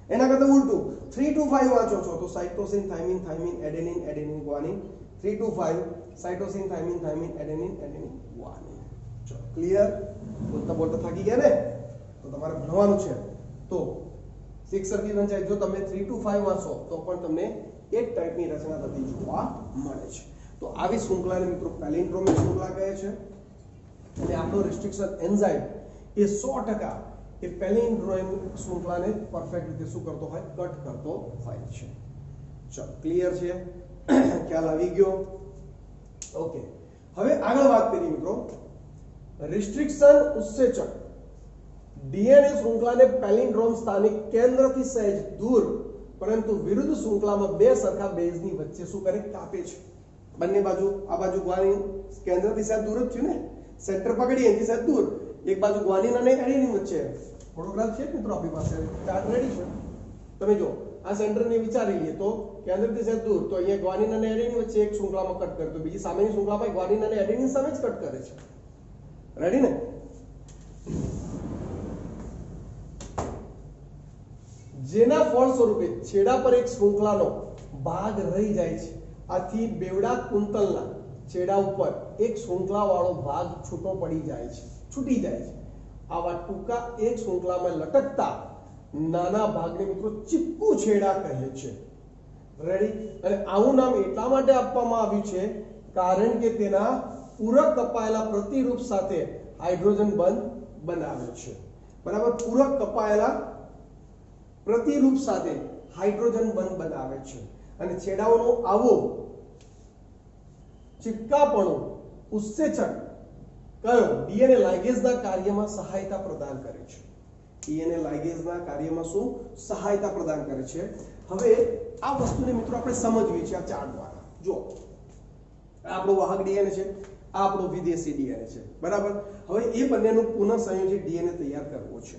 એના કરતા ઉલટું 3 to 5 વાંચો છો તો cytosine thymine thymine adenine adenine guanine 3 to 5 cytosine thymine thymine adenine adenine guanine ચલો ક્લિયર બોલતા બોલતા થાકી ગયા ને તો તમારે ભણવાનું છે તો સિક્સ સરખી વંચાય જો તમે 3 to 5 વાંચો તો પણ તમને એક ટાઈપની રચના થતી જોવા મળે છે તો આવી શૃંખલાને મિત્રો પેલિન્ડ્રોમિક શૃંખલા કહે છે અને આપણો રિસ્ટ્રિક્શન એન્ઝાઇમ એ 100% એ પેલિન્ડ્રોમિક શૃંખલાને પરફેક્ટ રીતે શું કરતો હોય કટ કરતો હોય છે ચલો ક્લિયર છે ખ્યાલ આવી ગયો ઓકે હવે આગળ વાત કરીએ મિત્રો રિસ્ટ્રિક્શન ઉત્સેચક ડીએનએ શૃંખલાને પેલિન્ડ્રોમ સ્થાનિક કેન્દ્રથી સહેજ દૂર પરંતુ વિરુદ્ધ શૃંખલામાં બે સરખા બેઝની વચ્ચે શું કરે કાપે છે બંને બાજુ આ બાજુ ગ્વાનિન કેન્દ્રથી સહેજ દૂર જ થયું ને સેન્ટર પકડીએ એથી સહેજ દૂર એક બાજુ ગ્વાનિન અને એડેનિન વચ્ચે ફોટોગ્રાફ છે મિત્રો આપણી પાસે ચાર્ટ રેડી છે તમે જો આ સેન્ટરને વિચારી લઈએ તો કેન્દ્રથી સહેજ દૂર તો અહીંયા ગ્વાનિન અને એડેનિન વચ્ચે એક શૃંખલામાં કટ કરે તો બીજી સામેની શૃંખલામાં ગ્વાનિન અને એડેનિન સામે જ કટ કરે છે રેડી ને જેના ફળ સ્વરૂપે છેડા પર એક શૃંખલાનો ભાગ રહી જાય છે આથી બેવડા કુંતલના છેડા ઉપર એક શૃંખલાવાળો ભાગ છૂટો પડી જાય છે છૂટી જાય છે આવા ટૂંકા એક શૃંખલામાં લટકતા નાના ભાગને મિત્રો ચીપકુ છેડા કહે છે રેડી અને આવું નામ એટલા માટે આપવામાં આવ્યું છે કારણ કે તેના પૂરક કપાયેલા પ્રતિરૂપ સાથે હાઇડ્રોજન બંધ બનાવે છે બરાબર પૂરક કપાયેલા પ્રતિરૂપ સાથે હાઇડ્રોજન બંધ બનાવે છે અને છેડાઓનો આવો ચિપકાપણું ઉત્સેચક કયો ડીએનએ લાઇગેઝના કાર્યમાં સહાયતા પ્રદાન કરે છે ડીએનએ લાઇગેઝના કાર્યમાં શું સહાયતા પ્રદાન કરે છે હવે આ વસ્તુને મિત્રો આપણે સમજવી છે આ ચાર્ટ દ્વારા જો આ આપણો વાહક ડીએનએ છે આ આપણો વિદેશી ડીએનએ છે બરાબર હવે એ બંનેનું પુનઃ સંયોજિત ડીએનએ તૈયાર કરવો છે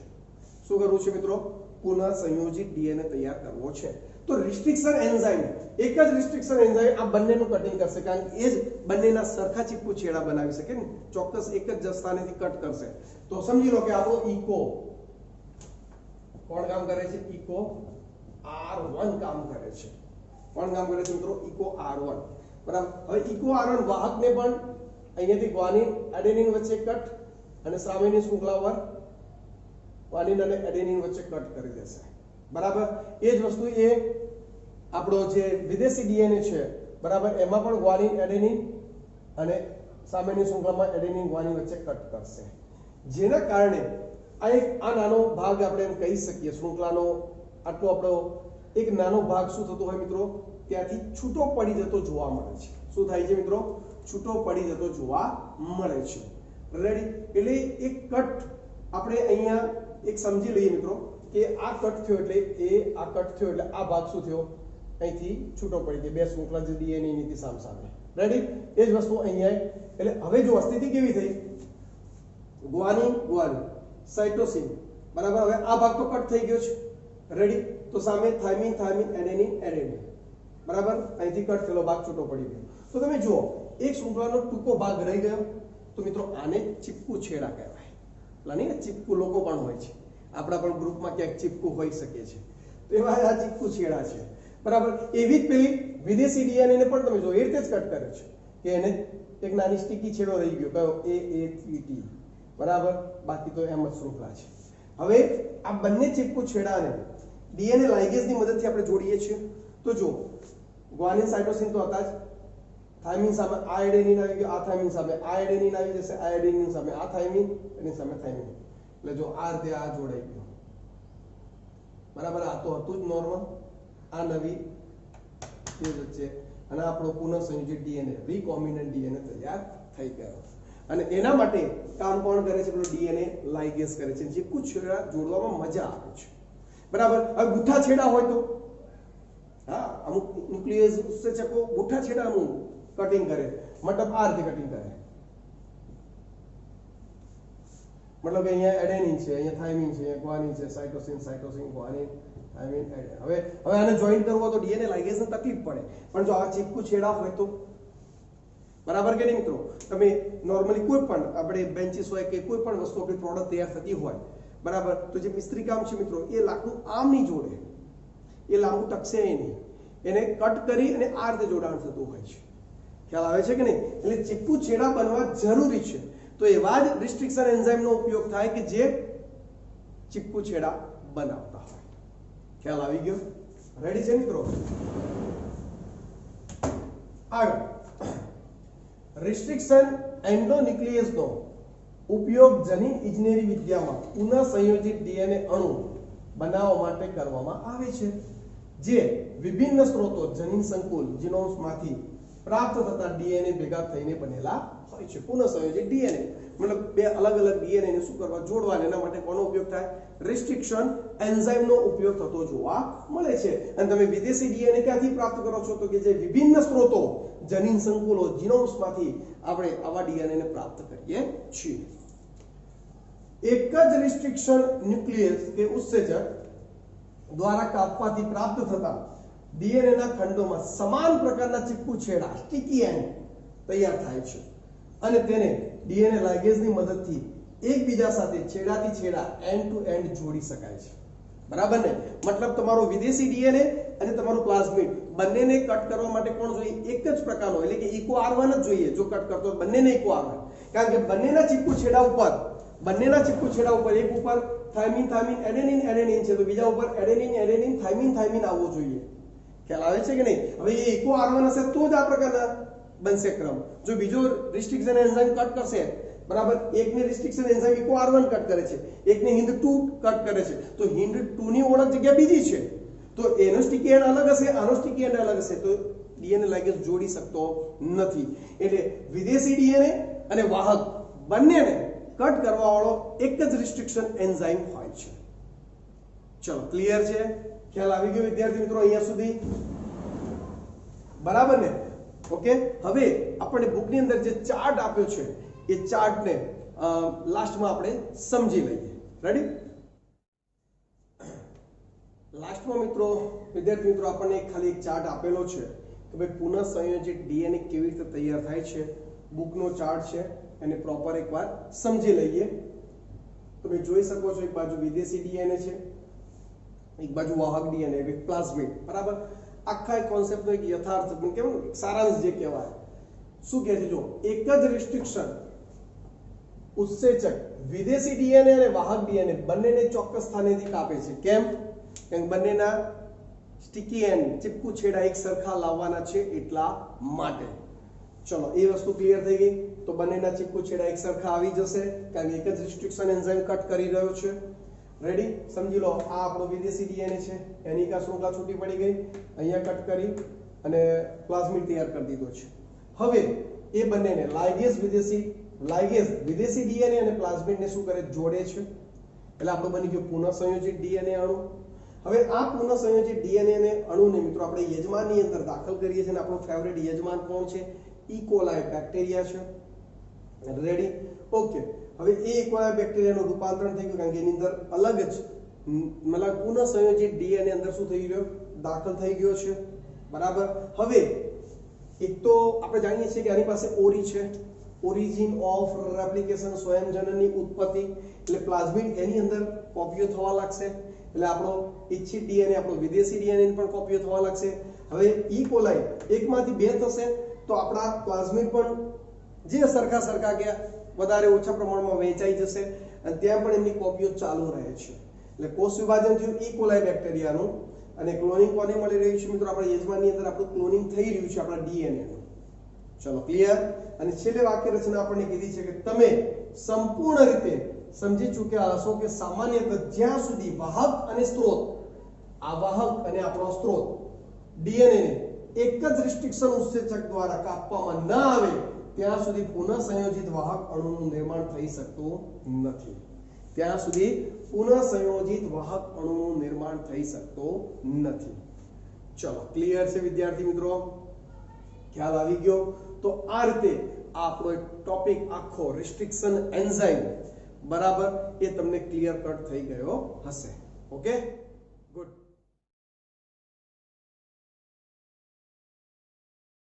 શું કરવું છે મિત્રો પુનઃ સંયોજિત ડીએનએ તૈયાર કરવો છે તો રિસ્ટ્રિક્શન એન્ઝાઇમ એક જ રિસ્ટ્રિક્શન એન્ઝાઇમ આ બંનેનું કટિંગ કરશે કારણ કે એ જ બંનેના સરખા ચીપકુ છેડા બનાવી શકે ને ચોક્કસ એક જ સ્થાનેથી કટ કરશે તો સમજી લો કે આપણો ઇકો કોણ કામ કરે છે ઇકો R1 કામ કરે છે કોણ કામ કરે છે મિત્રો ઇકો R1 બરાબર હવે ઇકો R1 વાહકને પણ અહીંયાથી ગ્વાનિન એડેનિન વચ્ચે કટ અને સામેની શૃંખલા પર ગ્વાનિન અને એડેનિન વચ્ચે કટ કરી દેશે બરાબર એ જ વસ્તુ એ આપણો જે વિદેશી ડીએનએ છે બરાબર એમાં પણ ગ્વાનિન એડેનિન અને સામેની શૃંખલામાં એડેનિન ગ્વાનિન વચ્ચે કટ કરશે જેના કારણે આ નાનો ભાગ આપણે એમ કહી શકીએ શૃંખલાનો આટલો આપણો એક નાનો ભાગ શું થતો હોય મિત્રો, ત્યાંથી છૂટો પડી જતો જોવા મળે છે. શું થાય છે મિત્રો? છૂટો પડી જતો જોવા મળે છે. રેડી? એટલે એક કટ આપણે અહીંયા એક સમજી લઈએ મિત્રો કે આ કટ થયો એટલે આ કટ થયો એટલે આ ભાગ શું થયો, અહીંથી છૂટો પડી ગયો. બે શૃંખલા જે ડીએનએ ની હતી સામસામે. રેડી? એ જ વસ્તુ અહીંયા. એટલે હવે જો સ્થિતિ કેવી થઈ, ગ્વાનિન ગ્વાનિન સાઇટોસિન, બરાબર. હવે આ ભાગ તો કટ થઈ ગયો છે. રેડી? તો સામે થાઇમિન થાઇમિન એડેનિન એડેનિન, બરાબર. અહીંથી કટ થયેલો ભાગ છૂટો પડી ગયો. તો તમે જુઓ એક શૃંખલાનો ટૂંકો ભાગ રહી ગયો. તો મિત્રો આને ચીપકુ છેડા કહેવાય. નહીં, ચીપકુ લોકો પણ હોય છે, આપણા પણ ગ્રુપમાં ક્યાંક ચીપકુ હોઈ શકે છે. તો એવા આ ચીપકુ છેડા છે, બરાબર. એવી જ પેલી વિદેશી ડીએનએ ને પણ તમે જો એ રીતે જ કટ કર્યો છે કે એને એક નાની સ્ટીકી છેડો રહી ગયો, કયો AAPT, બરાબર. બાકી તો એમ જ શૃંખલા છે. હવે આ બંને ચીપકુ છેડાને ડીએનએ લાઇગેઝની મદદથી આપણે જોડીએ છીએ. તો જો ગ્વાનિન સાઇટોસિન તો હતા જ, થાઇમિન સામે આ એડેનિન આવી ગયો, આ થાઇમિન સામે આ એડેનિન આવી જશે, આ એડેનિન સામે આ થાઇમિન, એની સામે થાઇમિન. એટલે જો આ રીતે આ જોડાઈ ગયો, બરાબર. આ તો હતું જ નોર્મલ, આ નવી એ વચ્ચે, અને આપણો પુનઃસંયોજિત ડીએનએ રીકોમ્બિનન્ટ ડીએનએ તૈયાર થઈ ગયો. અને એના માટે કામ કોણ કરે છે? પેલો ડીએનએ લાઇગેઝ કરે છે. જે કુછ છેડા જોડવામાં મજા આવે છે, બરાબર. હવે ગુઠ્ઠા છેડા હોય તો હા, અમુક ન્યુક્લિયસ ઉત્સેચકો ગુઠ્ઠા છેડાનું કટિંગ કરે, મતલબ આ રીતે કટિંગ કરે. મતલબ કે અહીંયા એડેનિન છે, અહીંયા થાઇમિન છે, અહીંયા ગ્વાનિન છે, cytosine cytosine guanine thiamine adenine. હવે આને જોઈન્ટ કરવો તો ડીએનએ લાઇગેઝને તકલીફ પડે, પણ જો આ ચીપકુ છેડા હોય તો, બરાબર કે નહીં મિત્રો? તમે નોર્મલી કોઈ પણ આપણે બેન્ચીસ હોય કે કોઈ પણ વસ્તુ આપણી પ્રોડક્ટ તૈયાર થતી હોય, બરાબર. તો જે મિસ્ત્રી કામ છે મિત્રો, એ લાકડું આમ નહીં જોડે, એ લાંબુ ટકશે નહીં, એને કટ કરી અને આ રીતે જોડાણ થતું હોય છે. ખ્યાલ આવે છે કે નહીં? એટલે ચીપકુ છેડા બનવા જરૂરી છે. તો એવા જ રિસ્ટ્રિક્શન એન્ઝાઇમનો ઉપયોગ થાય કે જે ચીપકુ છેડા બનાવતા હોય. ખ્યાલ આવી ગયો? રેડી છે મિત્રો? આગળ રિસ્ટ્રિક્શન એન્ડોન્યુક્લિયસનો ઉપયોગ જનીન ઇજનેરી વિદ્યામાં પુનઃસંયોજિત ડીએનએ અણુ બનાવવા માટે કરવામાં આવે છે, જે વિભિન્ન સ્ત્રોતો જનીન સંકુલ જીનોમ્સમાંથી પ્રાપ્ત થતા ડીએનએ ભેગા થઈને બનેલા હોય છે. પુનઃસંયોજિત ડીએનએ મતલબ બે અલગ અલગ ડીએનએ ને શું કરવા? જોડવા. એના માટે કોનો ઉપયોગ થાય? રિસ્ટ્રિક્શન એન્ઝાઇમનો ઉપયોગ થતો જોવા મળે છે. અને તમે વિદેશી ડીએનએ ક્યાંથી પ્રાપ્ત કરો છો? તો કે જે વિભિન્ન સ્ત્રોતો જનીન સંકુલો જીનોમ્સમાંથી આપણે આવા ડીએનએ ને પ્રાપ્ત કરીએ છીએ. એક જ રિસ્ટ્રિક્શન ન્યુક્લિયસ કે ઉત્સેચક દ્વારા કાપવાથી પ્રાપ્ત થતા ડીએનએ ના ખંડોમાં સમાન પ્રકારના ચીપકુ છેડા સ્ટીકી એન્ડ તૈયાર થાય છે, અને તેને ડીએનએ લાઇગેઝની મદદથી એકબીજા સાથે છેડાથી છેડા એન્ડ ટુ એન્ડ જોડી શકાય છે, બરાબર ને? મતલબ તમારો વિદેશી ડીએનએ અને તમારું પ્લાઝમિડ બંનેને કટ કરવા માટે કોણ જોઈએ? એક જ પ્રકારનો, એટલે કે ઇકો R1 જ જોઈએ. જો કટ કરતો બંનેને ઇકો R1, કારણ કે બંનેના ચીપકુ છેડા ઉપર એક ઉપર થાઇમિન થાઇમિન એડેનિન એડેનિન છે, તો બીજા ઉપર એડેનિન એડેનિન થાઇમિન થાઇમિન આવવો જોઈએ. ખ્યાલ આવે છે કે નહીં? હવે એ ઇકો R1 હશે તો જ આ પ્રકારના બનશે ક્રમ. જો બીજો રિસ્ટ્રિક્શન એન્ઝાઇમ કટ કરશે, બરાબર, એકને restriction enzyme eco R1 cut કરે છે, એકને HindII કટ કરે છે, તો HindII ની ઓળખ જગ્યા બીજી છે, તો એનો સ્ટીકી એન્ડ અલગ હશે, આનો સ્ટીકી એન્ડ અલગ હશે, તો ડીએનએ લાઇગેઝ જોડી શકતો નથી. એટલે વિદેશી ડીએનએ અને વાહક બંનેને કટ કરવા વાળો એક જ રિસ્ટ્રિક્શન એન્ઝાઇમ હોય છે. ચલો, ક્લિયર છે? ખ્યાલ આવી ગયો વિદ્યાર્થી મિત્રો અહીંયા સુધી? બરાબર ને? ઓકે. હવે આપણે બુકની અંદર જે ચાર્ટ આપ્યો છે એ ચાર્ટને લાસ્ટમાં આપણે સમજી લઈએ. રેડી? લાસ્ટમાં મિત્રો વિદ્યાર્થી મિત્રો આપણને ખાલી એક ચાર્ટ આપેલો છે કે ભાઈ પુનઃસંયોજિત ડીએનએ કેવી રીતે તૈયાર થાય છે. બુકનો ચાર્ટ છે, એને પ્રોપર એકવાર સમજી લઈએ. તમે જોઈ શકો છો એક બાજુ વિદેશી ડીએનએ છે, એક બાજુ વાહક ડીએનએ, એક પ્લાઝમિડ, બરાબર. આખા કોન્સેપ્ટનો એક યથાર્થ કેવું સારાંશ જે કહેવાય શું કહે છે? જો એક જ રિસ્ટ્રિક્શન ઉત્સેચક વિદેશી ડીએનએ અને વાહક ડીએનએ બંનેને ચોક્કસ સ્થાનેથી કાપે છે. કેમ? કેમ બંનેના સ્ટીકી એન્ડ ચીપકુ છેડા એક સરખા લાવવાના છે એટલા માટે. ચલો, એ વસ્તુ ક્લિયર થઈ ગઈ. તો બંનેના ચીપકુ છેડા એક સરખા આવી જશે કારણ કે એક જ રિસ્ટ્રિક્શન એન્ઝાઇમ કટ કરી રહ્યો છે. રેડી? સમજી લો આ આપણો વિદેશી ડીએનએ છે, એની કા શૃંખલા છૂટી પડી ગઈ, અહીંયા કટ કરી અને પ્લાઝમિડ તૈયાર કરી દીધો છે. હવે એ બંનેને લાઇગેઝ વિદેશી ડીએનએ અને પ્લાઝમિડને શું કરે? જોડે છે. એટલે આપણો બની ગયો પુનઃસંયોજિત ડીએનએ અણુ. હવે આ પુનઃસંયોજિત ડીએનએ ને અણુને મિત્રો આપણે યજમાનની અંદર દાખલ કરીએ છીએ અને આપણો ફેવરેટ યજમાન કોણ છે? ઈ કોલાય બેક્ટેરિયા છે. રેડી? ઓકે. હવે એ ઈ કોલાય બેક્ટેરિયાનું રૂપાંતરણ થઈ ગયું કારણ કે એની અંદર અલગ જ મતલબ પુનઃસંયોજિત ડીએનએ અંદર શું થઈ ગયો? દાખલ થઈ ગયો છે. બરાબર? હવે એક તો આપણે જાણીએ છીએ કે આની પાસે ઓરી છે, ઓરિજિન ઓફ રેપ્લિકેશન, સ્વયંજનનની ઉત્પત્તિ. એટલે પ્લાઝમિડ એની અંદર કોપીઓ થવા લાગશે. એટલે આપણો ઇચ્છિત ડીએનએ, આપણો વિદેશી ડીએનએ પણ કોપીઓ થવા લાગશે. હવે ઈ કોલાઈ એકમાંથી બે થશે તો આપણા પ્લાઝમિડ પણ જે સરખા ગયા વધારે ઓછા પ્રમાણમાં વહેંચાઈ જશે અને ત્યાં પણ એમની કોપીઓ ચાલુ રહે છે. એટલે કોષ વિભાજન થયું ઈ કોલાઈ બેક્ટેરિયાનું અને ક્લોનિંગ કોને મળી રહ્યું છે મિત્રો? આપણા યજમાનની અંદર આપણું ક્લોનિંગ થઈ રહ્યું છે આપણા ડીએનએ નું. ચલો ક્લિયર? અને છેલ્લે વાક્ય રચના આપણને કીધી છે કે તમે સંપૂર્ણ રીતે સમજી ચૂક્યા હશો કે સામાન્યતઃ જ્યાં સુધી વાહક અને સ્ત્રોત, આ વાહક અને આપણો સ્ત્રોત ડીએનએ ને એક જ રિસ્ટ્રિક્શન ઉત્સેચક દ્વારા કાપવામાં ન આવે ત્યાં સુધી પુનઃસંયોજિત વાહક અણુનું નિર્માણ થઈ શકતું નથી. ત્યાં સુધી પુનઃસંયોજિત વાહક અણુનું નિર્માણ થઈ શકતું નથી. ચલો ક્લિયર છે વિદ્યાર્થી મિત્રો? ખ્યાલ આવી ગયો? તો આ રીતે આપણો એક ટોપિક આખો રિસ્ટ્રિક્શન એન્ઝાઇમ બરાબર એ તમને ક્લિયર કટ થઈ ગયો હશે. ઓકે.